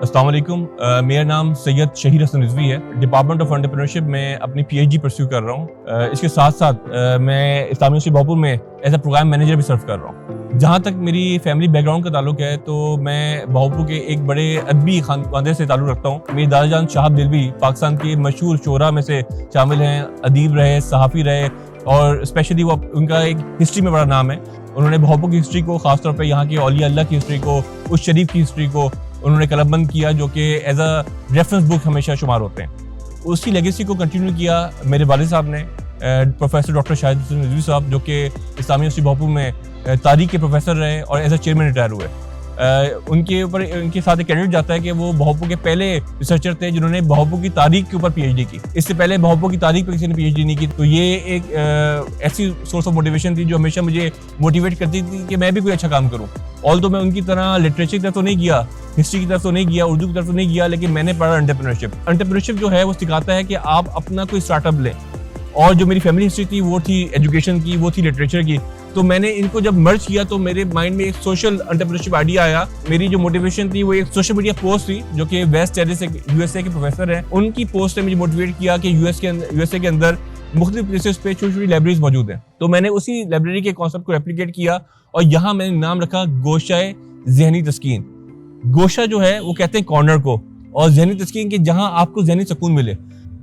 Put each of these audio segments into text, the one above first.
अस्सलाम वालेकुम। मेरा नाम सैयद शहीर हसन रिजवी है। डिपार्टमेंट ऑफ एंटरप्रेन्योरशिप में अपनी पीएचडी परस्यू कर रहा हूँ। इसके साथ साथ मैं इस्लामी यूनिवर्सिटी भोपाल में एज अ प्रोग्राम मैनेजर भी सर्व कर रहा हूँ। जहाँ तक मेरी फैमिली बैकग्राउंड का ताल्लुक है तो मैं भोपाल के एक बड़े अदबी खानदान से ताल्लुक रखता हूँ। मेरी दादाजान शहाब दिलवी पाकिस्तान के मशहूर शोरा में से शामिल हैं। अदीब रहे, सहाफ़ी रहे और स्पेशली वो उनका एक हिस्ट्री में बड़ा नाम है। उन्होंने भोपाल की हिस्ट्री को, खासतौर पर यहाँ के औलिया अल्लाह की हिस्ट्री को, उस शरीफ की हिस्ट्री को उन्होंने कलमबंद किया, जो कि एज अ रेफरेंस बुक हमेशा शुमार होते हैं। उसकी लेगेसी को कंटिन्यू किया मेरे वालिद साहब ने, प्रोफेसर डॉक्टर शाहिद हसन रिजवी साहब, जो कि इस्लामी यूनिवर्सिटी भोपाल में तारीख के प्रोफेसर रहे और एज अ चेयरमैन रिटायर हुए। उनके ऊपर उनके साथ एक क्रेडिट जाता है कि वो भोपाल के पहले रिसर्चर थे जिन्होंने भोपाल की तारीख के ऊपर पीएचडी की। इससे पहले भोपाल की तारीख पर किसी ने पीएचडी नहीं की। तो ये एक ऐसी सोर्स ऑफ मोटिवेशन थी जो हमेशा मुझे मोटिवेट करती थी कि मैं भी कोई अच्छा काम करूँ। ऑल तो मैं उनकी तरह लिटरेचर की तरफ तो नहीं गया, हिस्ट्री की तरफ तो नहीं गया, उर्दू की तरफ तो नहीं गया, लेकिन मैंने पढ़ा एंटरप्रेन्योरशिप। एंटरप्रेन्योरशिप जो है वो सिखाता है कि आप अपना कोई स्टार्टअप लें। और जो मेरी फैमिली हिस्ट्री थी वो थी एजुकेशन की, वो थी लिटरेचर की। तो मैंने इनको जब मर्ज किया तो मेरे माइंड में एक सोशल एंटरप्रेन्योरशिप आइडिया आया। मेरी जो मोटिवेशन थी वो एक सोशल मीडिया पोस्ट थी, जो कि वेस्ट टेरिस यूएसए के प्रोफेसर हैं, उनकी पोस्ट ने मुझे मोटिवेट किया कि यूएसए के अंदर मुख्तलिफ प्लेसेस पे छोटी छोटी लाइब्रेरीज मौजूद हैं। तो मैंने उसी लाइब्रेरी के कॉन्सेप्ट को रेप्लिकेट किया और यहाँ मैंने नाम रखा गोशाए ज़हनी तस्कीन। गोशा जो है वो कहते हैं कॉर्नर को, और ज़हनी तस्कीन के जहाँ आपको ज़हनी सुकून मिले।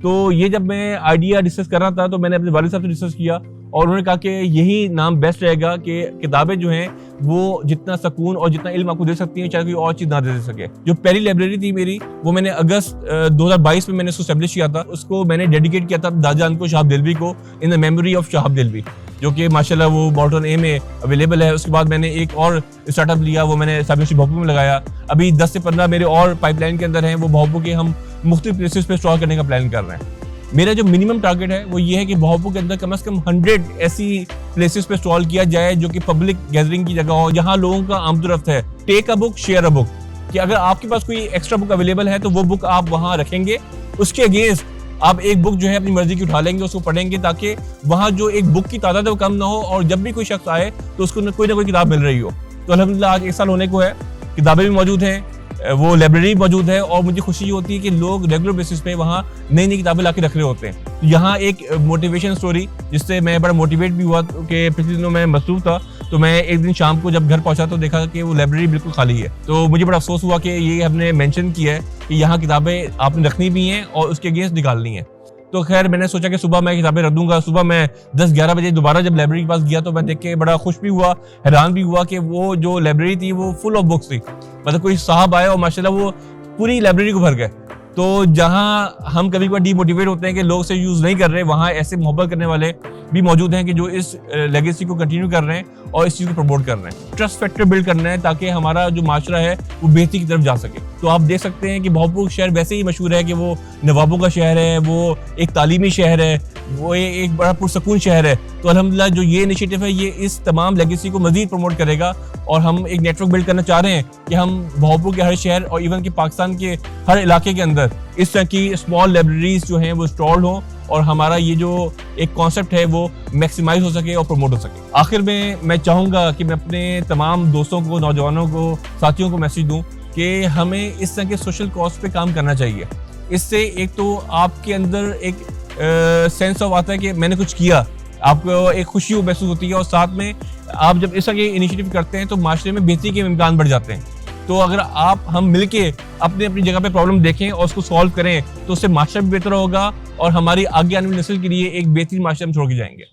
तो ये जब मैं आइडिया डिस्कस कर रहा था तो मैंने अपने वालिद साहब से डिस्कस किया और उन्होंने कहा कि यही नाम बेस्ट रहेगा कि किताबें जो हैं वो जितना सुकून और जितना इल्म आपको दे सकती हैं, चाहे कोई और चीज़ ना दे सके। जो पहली लाइब्रेरी थी मेरी, वो मैंने अगस्त 2022 में मैंने उसको एस्टेब्लिश किया था। उसको मैंने डेडिकेट किया था दादाजान को, शहाब दिलवी को, in the memory of Shahab Dehlvi, जो कि माशाल्लाह वो मॉडर्न ए में अवेलेबल है। उसके बाद मैंने एक और स्टार्टअप लिया, वो मैंने इस्लामी यूनिवर्सिटी भोपाल में लगाया। अभी 10 से 15 मेरे और पाइपलाइन के अंदर हैं, वो भोपाल के हम मुख्तलिफ प्लेसेस पे स्टॉल करने का प्लान कर रहे हैं। मेरा जो मिनिमम टारगेट है वो ये है कि भोपाल के अंदर कम से कम 100 ऐसी प्लेसेस पे स्टॉल किया जाए जो कि पब्लिक गैदरिंग की जगह हो, जहाँ लोगों का आमदोरफ्त है। Take a book, share a book, कि अगर आपके पास कोई एक्स्ट्रा बुक अवेलेबल है तो वो बुक आप वहाँ रखेंगे, उसके अगेंस्ट आप एक बुक जो है अपनी मर्जी की उठा लेंगे, उसको पढ़ेंगे, ताकि वहाँ जो एक बुक की तादाद है वो कम ना हो और जब भी कोई शख्स आए तो उसको कोई ना कोई किताब मिल रही हो। तो अल्हम्दुलिल्लाह आज 1 साल होने को है, किताबें भी मौजूद हैं, वो लाइब्रेरी मौजूद है और मुझे खुशी होती है कि लोग रेगुलर बेसिस पे वहाँ नई नई किताबें ला के रख रहे होते हैं। तो यहाँ एक मोटिवेशन स्टोरी जिससे मैं बड़ा मोटिवेट भी हुआ कि पिछले दिनों मैं मसरूफ था, तो मैं एक दिन शाम को जब घर पहुंचा तो देखा कि वो लाइब्रेरी बिल्कुल खाली है। तो मुझे बड़ा अफसोस हुआ कि ये हमने मेंशन किया है कि यहाँ किताबें आपने रखनी भी हैं और उसके अगेंस्ट निकालनी है। तो खैर मैंने सोचा कि सुबह मैं किताबें रख दूंगा। सुबह मैं 10-11 बजे दोबारा जब लाइब्रेरी के पास गया तो मैं देख के बड़ा खुश भी हुआ, हैरान भी हुआ कि वो जो लाइब्रेरी थी वो फुल ऑफ बुक्स थी। मतलब कोई साहब आए और माशाल्लाह वो पूरी लाइब्रेरी को भर गए। तो जहाँ हम कभी कभी डीमोटिवेट होते हैं कि लोग से यूज़ नहीं कर रहे, वहाँ ऐसे मोहब्बत करने वाले भी मौजूद हैं कि जो इस लेगेसी को कंटिन्यू कर रहे हैं और इस चीज़ को प्रमोट कर रहे हैं। ट्रस्ट फैक्टर बिल्ड करना है ताकि हमारा जो माशरा है वो बेहतरी की तरफ जा सके। तो आप देख सकते हैं कि भोपाल शहर वैसे ही मशहूर है कि वो नवाबों का शहर है, वो एक तालीमी शहर है, वो एक बड़ा पुरसकून शहर है। तो अल्हम्दुलिल्लाह जो ये इनिशिएटिव है ये इस तमाम लेगेसी को मज़ीद प्रमोट करेगा और हम एक नेटवर्क बिल्ड करना चाह रहे हैं कि हम भोपाल के हर शहर और इवन कि पाकिस्तान के हर इलाके के अंदर इस तरह की स्मॉल लाइब्रेरीज जो हैं वो इंस्टॉल्ड हों और हमारा ये जो एक कॉन्सेप्ट है वो मैक्सिमाइज हो सके और प्रमोट हो सके। आखिर में मैं चाहूँगा कि मैं अपने तमाम दोस्तों को, नौजवानों को, साथियों को मैसेज दूँ कि हमें इस तरह के सोशल कॉज पे काम करना चाहिए। इससे एक तो आपके अंदर एक सेंस ऑफ आता है कि मैंने कुछ किया, आपको एक खुशी महसूस होती है और साथ में आप जब इस तरह के इनिशिएटिव करते हैं तो माशरे में बेहतरी के इम्कान बढ़ जाते हैं। तो अगर हम मिलके अपनी अपनी जगह पे प्रॉब्लम देखें और उसको सॉल्व करें तो उससे माशरा भी बेहतर होगा और हमारी आगे आने वाली नस्ल के लिए एक बेहतरीन माशरा हम छोड़ के जाएंगे।